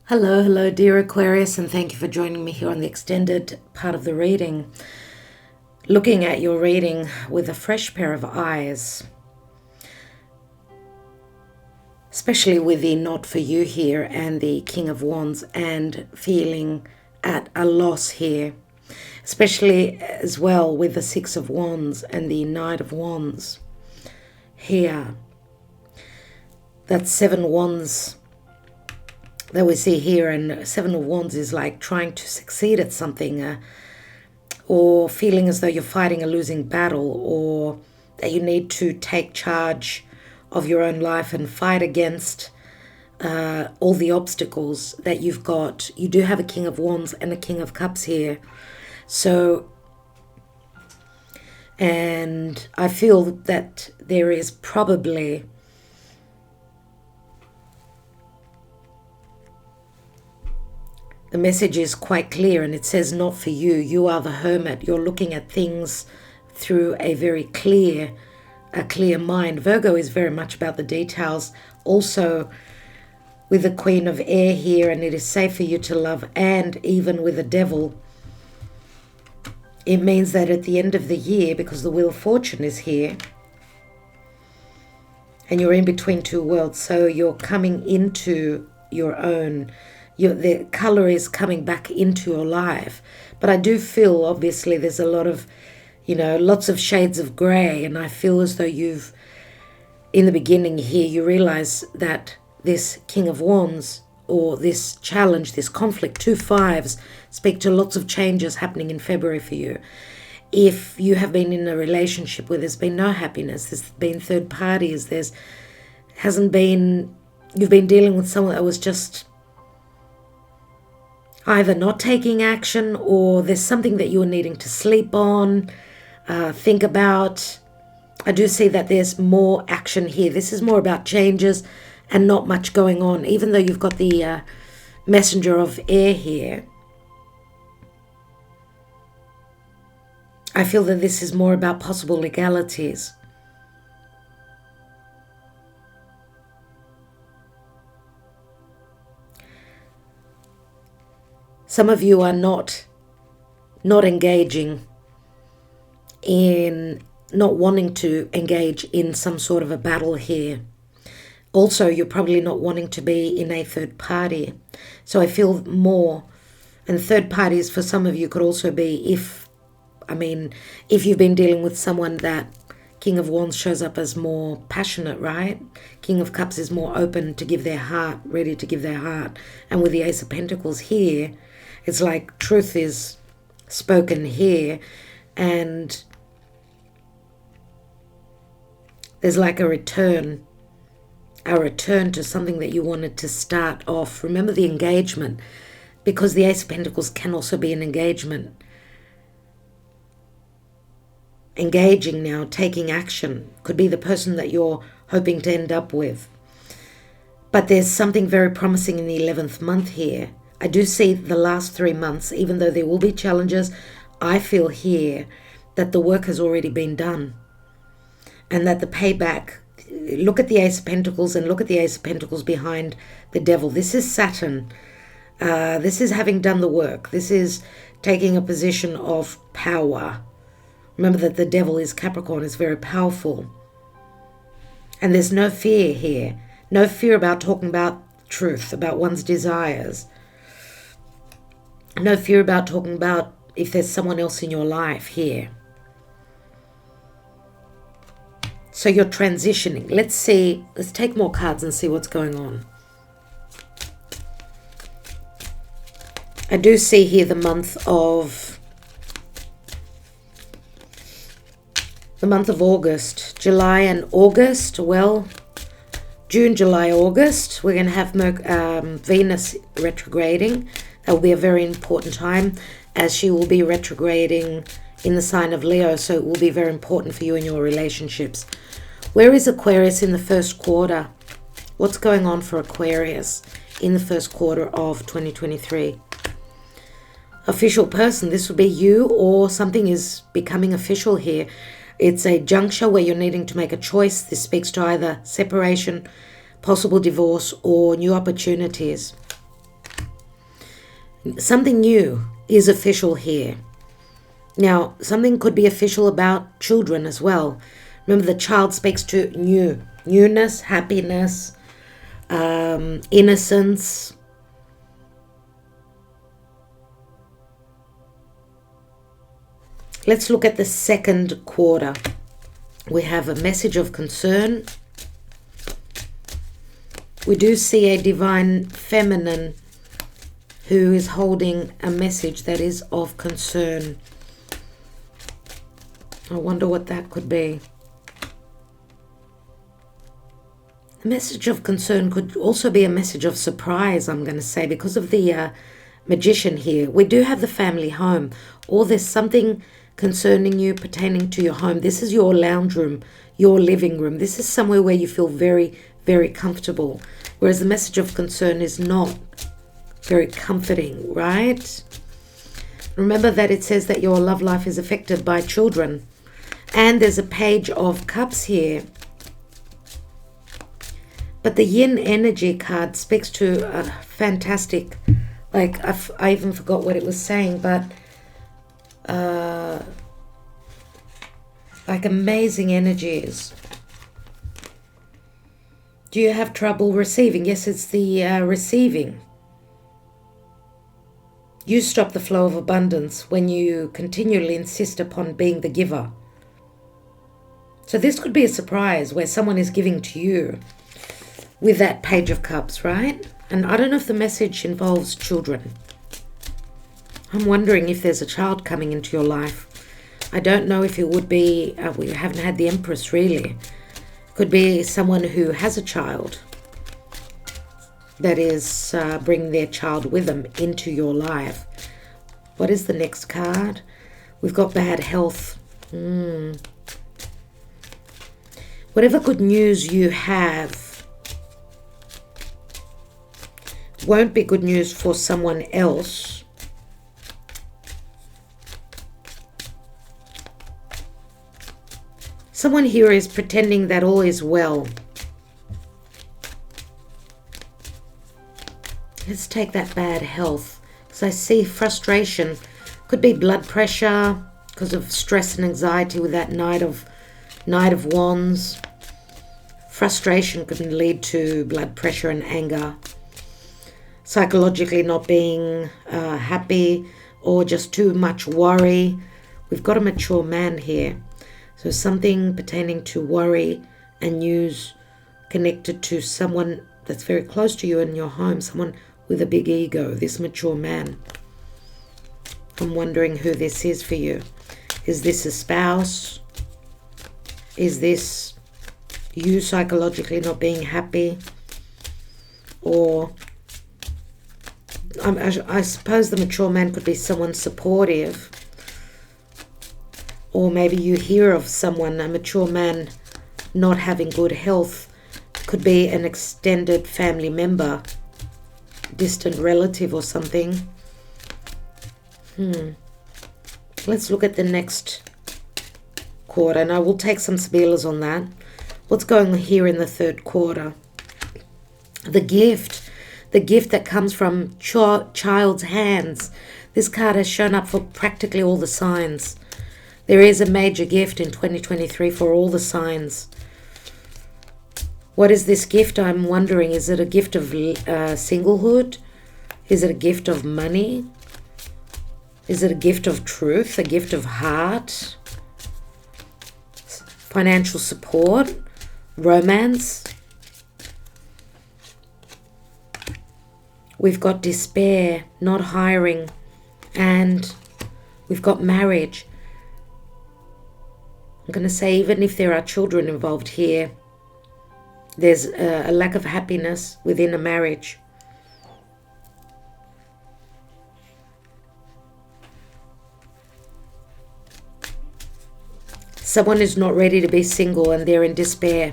Hello, dear Aquarius, and thank you for joining me here on the extended part of the reading. Looking at your reading with a fresh pair of eyes, especially with the not for you here and the King of Wands, and feeling at a loss here, especially as well with the Six of Wands and the Knight of Wands here. That Seven Wands that we see here, and Seven of Wands is like trying to succeed at something, or feeling as though you're fighting a losing battle, or that you need to take charge of your own life and fight against all the obstacles that you've got. You do have a King of Wands and a King of Cups here. So, and I feel that there is probably the message is quite clear, and it says not for you. You are the hermit. You're looking at things through a very clear mind. Virgo is very much about the details. Also with the Queen of Air here, and it is safe for you to love. And even with the Devil, it means that at the end of the year, because the Wheel of Fortune is here, and you're in between two worlds, so you're coming into your own. The color is coming back into your life. But I do feel, obviously, there's a lot of, lots of shades of gray. And I feel as though you've, in the beginning here, you realize that this King of Wands, or this challenge, this conflict, 2 5s, speak to lots of changes happening in February for you. If you have been in a relationship where there's been no happiness, there's been third parties, you've been dealing with someone that was just either not taking action, or there's something that you're needing to sleep on, think about. I do see that there's more action here. This is more about changes and not much going on, even though you've got the Messenger of Air here. I feel that this is more about possible legalities. Some of you are not engaging in, not wanting to engage in some sort of a battle here. Also, you're probably not wanting to be in a third party. So I feel more, and third parties for some of you could also be if you've been dealing with someone that King of Wands shows up as more passionate, right? King of Cups is more open to give their heart, ready to give their heart. And with the Ace of Pentacles here, it's like truth is spoken here, and there's like a return to something that you wanted to start off. Remember the engagement, because the Ace of Pentacles can also be an engagement. Engaging now, taking action, could be the person that you're hoping to end up with. But there's something very promising in the 11th month here. I do see the last 3 months, even though there will be challenges, I feel here that the work has already been done. And that the payback, look at the Ace of Pentacles and look at the Ace of Pentacles behind the Devil. This is Saturn. This is having done the work. This is taking a position of power. Remember that the Devil is Capricorn, is very powerful. And there's no fear here. No fear about talking about truth, about one's desires. No fear about talking about if there's someone else in your life here. So you're transitioning. Let's take more cards and see what's going on. I do see here the month of August, July and August. Well, June, July, August, we're going to have Venus retrograding. That will be a very important time, as she will be retrograding in the sign of Leo, so it will be very important for you in your relationships. Where is Aquarius in the first quarter? What's going on for Aquarius in the first quarter of 2023? Official person, this would be you, or something is becoming official here. It's a juncture where you're needing to make a choice. This speaks to either separation, possible divorce, or new opportunities. Something new is official here. Now, something could be official about children as well. Remember, the child speaks to newness, happiness, innocence. Let's look at the second quarter. We have a message of concern. We do see a divine feminine who is holding a message that is of concern. I wonder what that could be. A message of concern could also be a message of surprise, I'm going to say, because of the magician here. We do have the family home, or there's something concerning you pertaining to your home. This is your lounge room, your living room. This is somewhere where you feel very, very comfortable. Whereas the message of concern is not very comforting, right? Remember that it says that your love life is affected by children. And there's a page of cups here. But the yin energy card speaks to a fantastic, like I even forgot what it was saying, but like amazing energies. Do you have trouble receiving? Yes, it's the receiving. You stop the flow of abundance when you continually insist upon being the giver. So this could be a surprise where someone is giving to you with that page of cups, right? And I don't know if the message involves children. I'm wondering if there's a child coming into your life. I don't know if it would be, we haven't had the Empress really. Could be someone who has a child that is bringing their child with them into your life. What is the next card? We've got bad health. Whatever good news you have won't be good news for someone else. Someone here is pretending that all is well. Let's take that bad health. Because I see frustration. Could be blood pressure because of stress and anxiety with that Knight of Wands. Frustration could lead to blood pressure and anger. Psychologically not being happy or just too much worry. We've got a mature man here. So something pertaining to worry and news connected to someone that's very close to you in your home, someone with a big ego, this mature man. I'm wondering who this is for you. Is this a spouse? Is this you psychologically not being happy? Or I suppose the mature man could be someone supportive. Or maybe you hear of someone, a mature man, not having good health. Could be an extended family member, distant relative or something. Let's look at the next quarter, and I will take some spielers on that. What's going on here in the third quarter? The gift that comes from child's hands. This card has shown up for practically all the signs. There is a major gift in 2023 for all the signs. What is this gift? I'm wondering, is it a gift of singlehood? Is it a gift of money? Is it a gift of truth? A gift of heart? Financial support? Romance? We've got despair, not hiring, and we've got marriage. I'm going to say even if there are children involved here, there's a lack of happiness within a marriage. Someone is not ready to be single and they're in despair.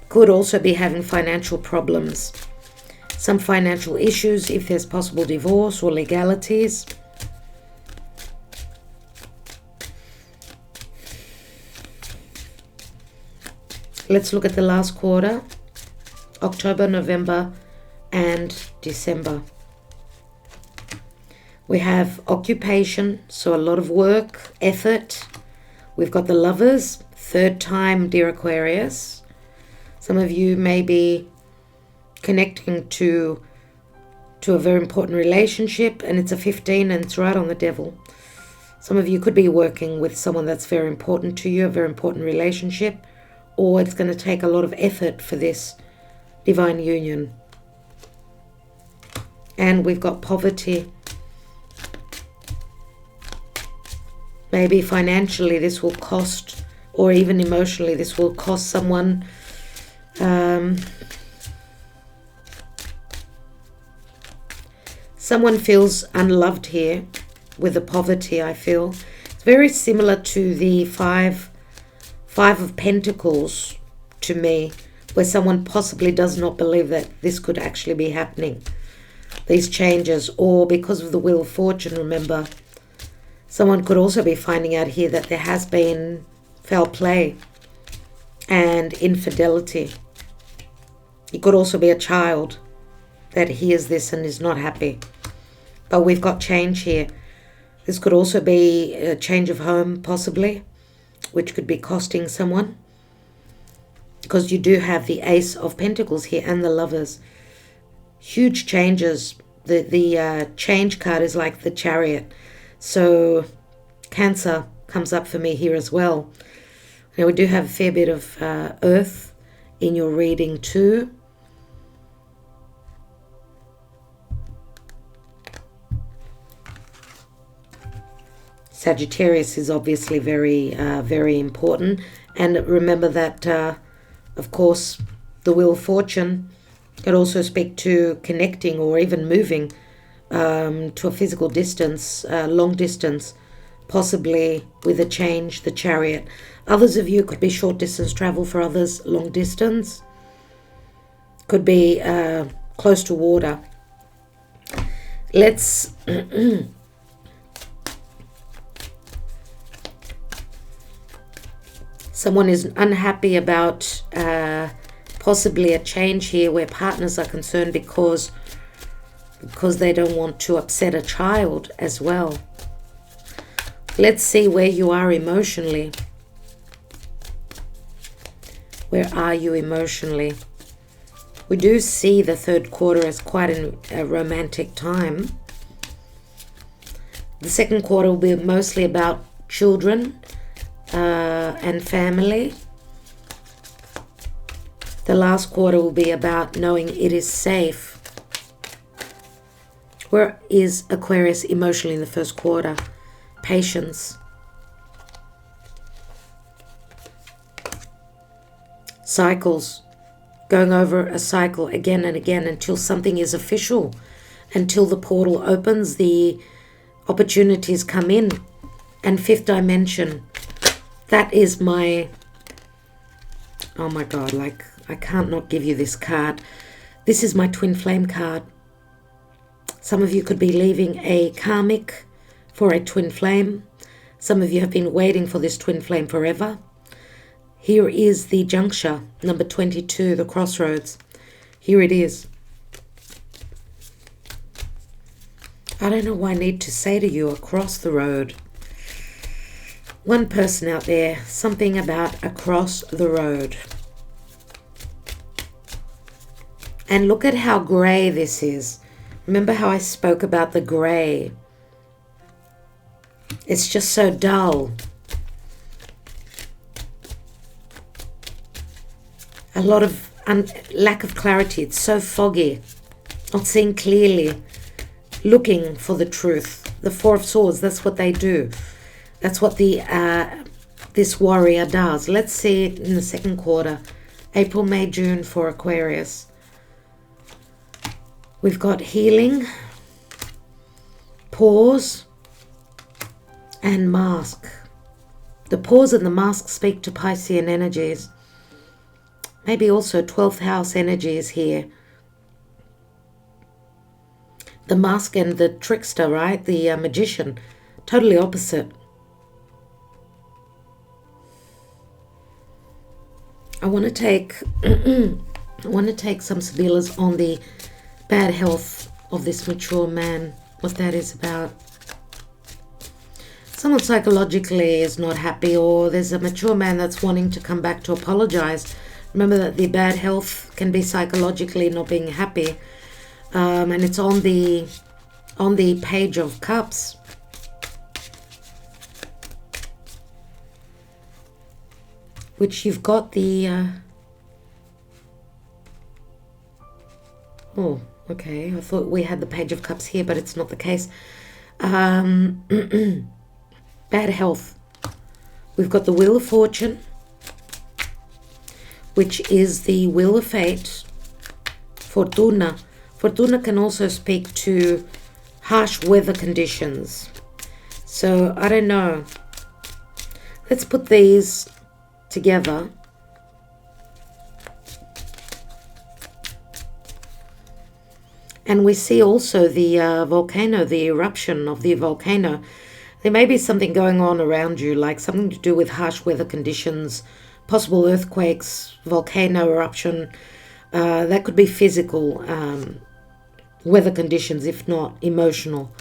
Could also be having financial problems. Some financial issues if there's possible divorce or legalities. Let's look at the last quarter, October, November, and December. We have occupation, so a lot of work, effort. We've got the Lovers, third time, dear Aquarius. Some of you may be connecting to a very important relationship, and it's a 15 and it's right on the Devil. Some of you could be working with someone that's very important to you, a very important relationship, or it's going to take a lot of effort for this divine union. And we've got poverty. Maybe financially this will cost, or even emotionally this will cost someone. Someone feels unloved here with the poverty, I feel. It's very similar to the Five of Pentacles to me, where someone possibly does not believe that this could actually be happening. These changes, or because of the Wheel of Fortune, remember, someone could also be finding out here that there has been foul play and infidelity. It could also be a child that hears this and is not happy. But we've got change here. This could also be a change of home, possibly, which could be costing someone. Because you do have the Ace of Pentacles here and the Lovers. Huge changes. The change card is like the Chariot. So Cancer comes up for me here as well. Now we do have a fair bit of Earth in your reading too. Sagittarius is obviously very, very important. And remember that, of course, the Wheel of Fortune could also speak to connecting or even moving to a physical distance, long distance, possibly with a change, the Chariot. Others of you could be short distance travel, for others long distance. Could be close to water. Let's... Someone is unhappy about possibly a change here where partners are concerned because they don't want to upset a child as well. Let's see where you are emotionally. Where are you emotionally? We do see the third quarter as quite a romantic time. The second quarter will be mostly about children and family. The last quarter will be about knowing it is safe. Where is Aquarius emotionally in the first quarter? Patience. Cycles. Going over a cycle again and again until something is official. Until the portal opens, the opportunities come in. And fifth dimension. That is my... Oh my God, like, I can't not give you this card. This is my twin flame card. Some of you could be leaving a karmic for a twin flame. Some of you have been waiting for this twin flame forever. Here is the juncture, number 22, the crossroads. Here it is. I don't know why I need to say to you across the road. One person out there, something about across the road. And look at how grey this is. Remember how I spoke about the grey? It's just so dull. A lot of lack of clarity. It's so foggy. Not seeing clearly. Looking for the truth. The Four of Swords, that's what they do. That's what this warrior does. Let's see it in the second quarter. April, May, June for Aquarius. We've got healing, pause, and mask. The pause and the mask speak to Piscean energies. Maybe also 12th house energies here. The mask and the trickster, right? The magician. Totally opposite. I want to take some Sabilas on the bad health of this mature man what that is about. Someone psychologically is not happy, or there's a mature man that's wanting to come back to apologize. Remember that the bad health can be psychologically not being happy. And it's on the Page of Cups. Which you've got the... Oh, okay. I thought we had the Page of Cups here, but it's not the case. Bad health. We've got the Wheel of Fortune, which is the Wheel of Fate. Fortuna. Fortuna can also speak to harsh weather conditions. So, I don't know. Let's put these together. And we see also the volcano, the eruption of the volcano. There may be something going on around you, like something to do with harsh weather conditions, possible earthquakes, volcano eruption. That could be physical weather conditions, if not emotional.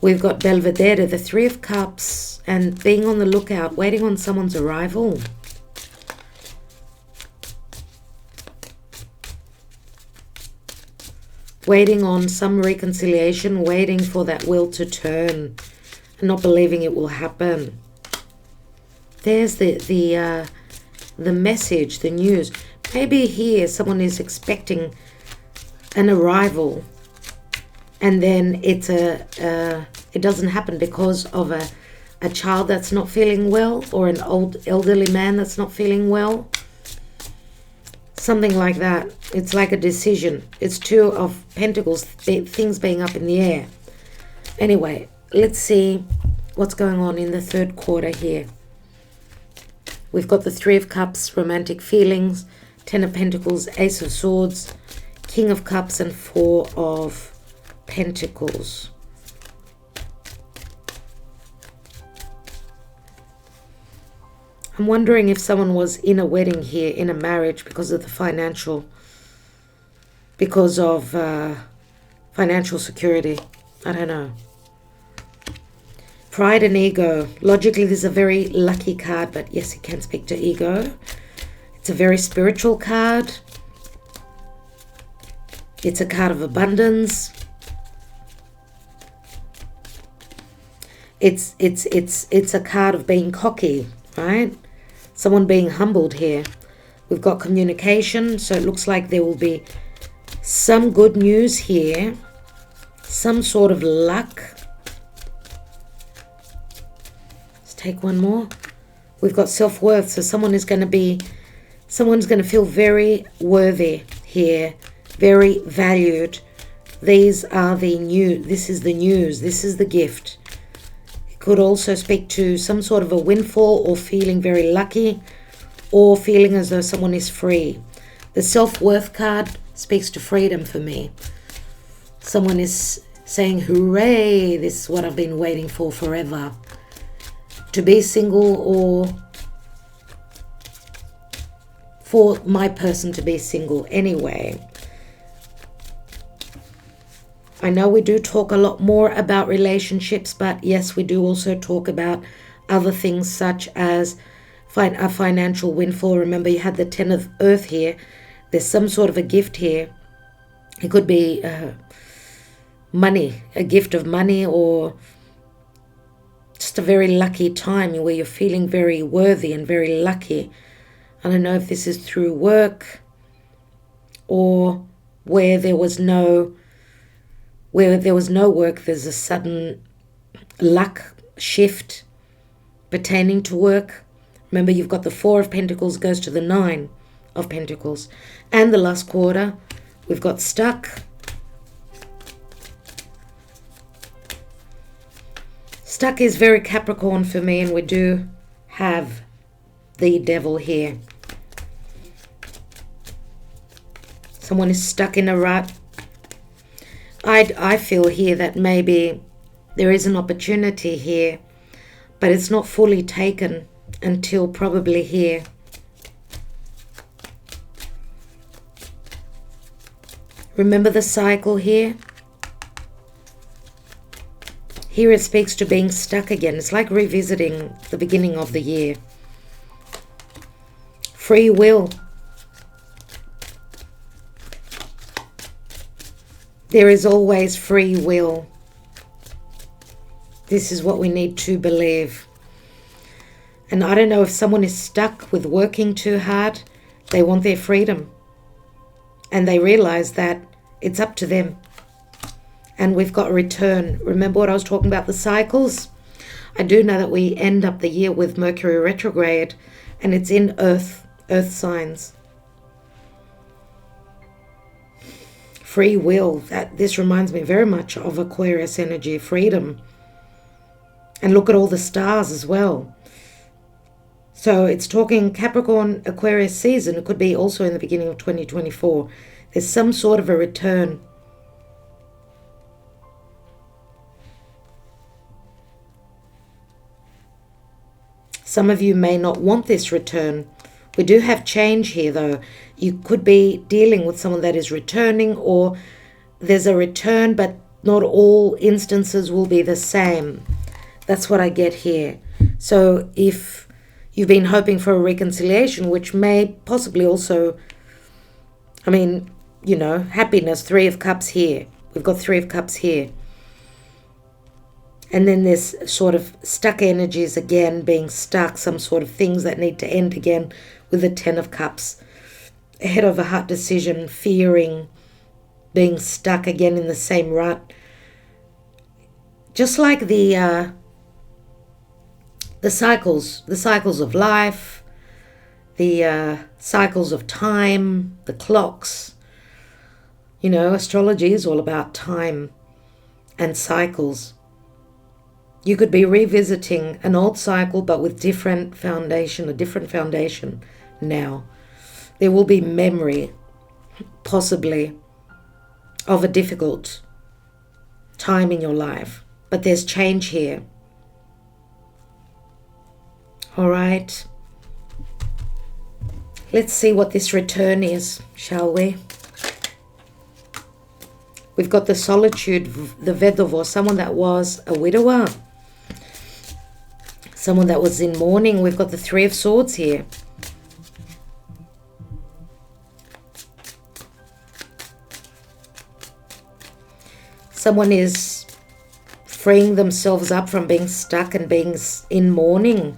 We've got Belvedere, the Three of Cups, and being on the lookout, waiting on someone's arrival. Waiting on some reconciliation, waiting for that wheel to turn, and not believing it will happen. There's the message, the news. Maybe here someone is expecting an arrival, and then it doesn't happen because of a child that's not feeling well, or an old elderly man that's not feeling well. Something like that. It's like a decision. It's Two of Pentacles, things being up in the air. Anyway, let's see what's going on in the third quarter here. We've got the Three of Cups, romantic feelings, Ten of Pentacles, Ace of Swords, King of Cups, and Four of Pentacles. I'm wondering if someone was in a wedding here, in a marriage, because of the financial security. I don't know. Pride and ego. Logically, this is a very lucky card, but yes, it can speak to ego. It's a very spiritual card. It's a card of abundance. It's a card of being cocky, right? Someone being humbled here. We've got communication, so it looks like there will be some good news here, some sort of luck. Let's take one more. We've got self-worth, so someone's going to feel very worthy here, very valued. These are the new, this is the news, this is the gift. Could also speak to some sort of a windfall, or feeling very lucky, or feeling as though someone is free. The self-worth card speaks to freedom for me. Someone is saying, hooray, this is what I've been waiting for forever. To be single, or for my person to be single anyway. I know we do talk a lot more about relationships, but yes, we do also talk about other things such as a financial windfall. Remember, you had the Ten of Earth here. There's some sort of a gift here. It could be money, a gift of money, or just a very lucky time where you're feeling very worthy and very lucky. I don't know if this is through work, or where there was no work, there's a sudden luck shift pertaining to work. Remember, you've got the Four of Pentacles goes to the Nine of Pentacles. And the last quarter, we've got stuck. Stuck is very Capricorn for me, and we do have the Devil here. Someone is stuck in a rut. I feel here that maybe there is an opportunity here, but it's not fully taken until probably here. Remember the cycle here? Here it speaks to being stuck again. It's like revisiting the beginning of the year. Free will. There is always free will. This is what we need to believe. And I don't know if someone is stuck with working too hard. They want their freedom. And they realize that it's up to them. And we've got a return. Remember what I was talking about, the cycles? I do know that we end up the year with Mercury retrograde, and it's in earth signs. Free will. This reminds me very much of Aquarius energy, freedom. And look at all the stars as well. So it's talking Capricorn Aquarius season. It could be also in the beginning of 2024. There's some sort of a return. Some of you may not want this return. We do have change here though. You could be dealing with someone that is returning, or there's a return but not all instances will be the same. That's what I get here. So if you've been hoping for a reconciliation, which may possibly also, happiness, 3 of Cups here. We've got 3 of Cups here. And then there's sort of stuck energies again, being stuck, some sort of things that need to end again with the 10 of Cups. Ahead of a heart decision, fearing, being stuck again in the same rut. Just like the cycles of life, the cycles of time, the clocks. Astrology is all about time and cycles. You could be revisiting an old cycle but with a different foundation now. There will be memory, possibly, of a difficult time in your life. But there's change here. All right. Let's see what this return is, shall we? We've got the solitude, the Vedovo, someone that was a widower. Someone that was in mourning. We've got the 3 of Swords here. Someone is freeing themselves up from being stuck and being in mourning.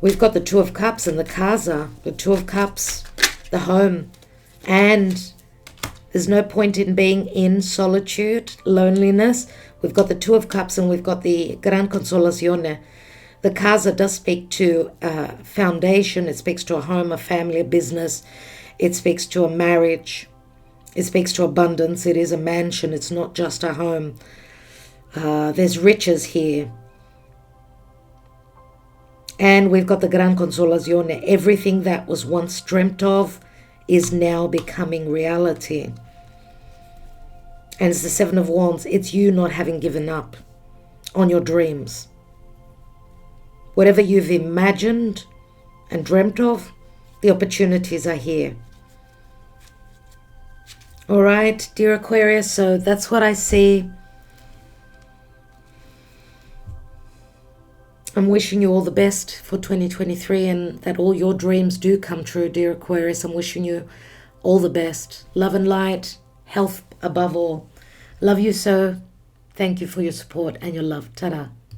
We've got the 2 of Cups and the Casa. The 2 of Cups, the home. And there's no point in being in solitude, loneliness. We've got the 2 of Cups and we've got the Gran Consolazione. The Casa does speak to a foundation. It speaks to a home, a family, a business. It speaks to a marriage. It speaks to abundance. It is a mansion. It's not just a home. There's riches here. And we've got the Gran Consolazione. Everything that was once dreamt of is now becoming reality. And it's the 7 of Wands. It's you not having given up on your dreams. Whatever you've imagined and dreamt of, the opportunities are here. All right, dear Aquarius, so that's what I see. I'm wishing you all the best for 2023 and that all your dreams do come true, dear Aquarius. I'm wishing you all the best. Love and light, health above all. Love you so. Thank you for your support and your love. Ta-da.